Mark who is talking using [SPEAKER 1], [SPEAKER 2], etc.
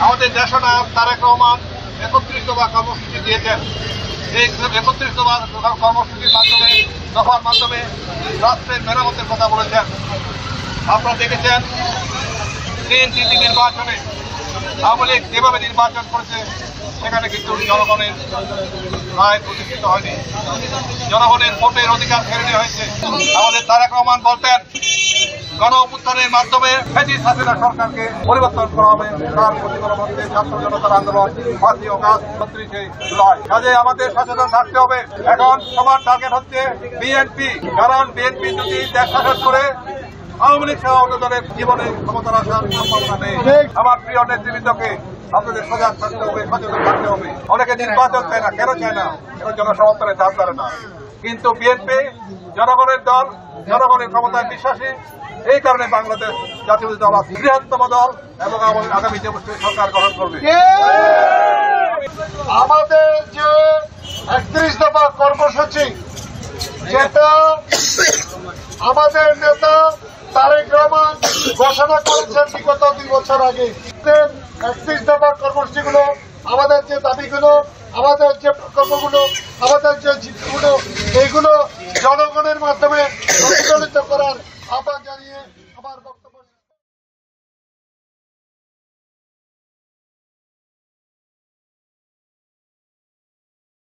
[SPEAKER 1] আমাদের দেশনায়ক তারেক রহমান ৩১ দফা কর্মসূচি দিয়েছেন। এই ৩১ দফা কর্মসূচির মাধ্যমে দফার মাধ্যমে রাষ্ট্রের মেরামতের কথা বলেছেন। আপনারা দেখেছেন 3টি নির্বাচনে আওয়ামী লীগ যেভাবে নির্বাচন করেছে সেখানে কিন্তু জনগণের রায় প্রতিষ্ঠিত হয়নি, জনগণের ভোটের অধিকার কেড়ে নেওয়া হয়েছে। আমাদের তারেক রহমান বলতেন গণ অভ্যুত্থানের মাধ্যমে ফ্যাসিস্ট হাসিনা সরকারকে পরিবর্তন করা হবে। তার প্রতিফলন হচ্ছে ছাত্র জনতার আন্দোলন, ফাঁসি ও কাজ ৩৬ জুলাই। কাজে আমাদের সচেতন থাকতে হবে। এখন সবার টার্গেট হচ্ছে বিএনপি, কারণ বিএনপি যদি দেশ শাসন করে আওয়ামী লীগ সহ অন্য দলের জীবনে ক্ষমতার আসার সম্ভাবনা নেই। আমার প্রিয় নেতৃবৃন্দকে আপনাদের সজাগ থাকতে হবে, সচেতন থাকতে হবে। অনেকে নির্বাচন চায় না, কেন চায় না? এর জন্য সমর্থনের দাম ধরে না। কিন্তু বিএনপি জনগণের দল, জনগণের ক্ষমতায় বিশ্বাসী। এই কারণে বাংলাদেশ জাতীয়তাবাদী দল বৃহত্তম দল এবং আগামী যে সরকার গঠন করবে।
[SPEAKER 2] আমাদের যে ৩১ দফা কর্মসূচি, যেটা আমাদের নেতা তারেক রহমান ঘোষণা করেছেন বিগত 2 বছর আগে, ৩১ দফা কর্মসূচিগুলো, আমাদের যে দাবিগুলো, আমাদের যে প্রকল্পগুলো, আমাদের যে জিতগুলো, এইগুলো জনগণের মাধ্যমে প্রতিফলিত করার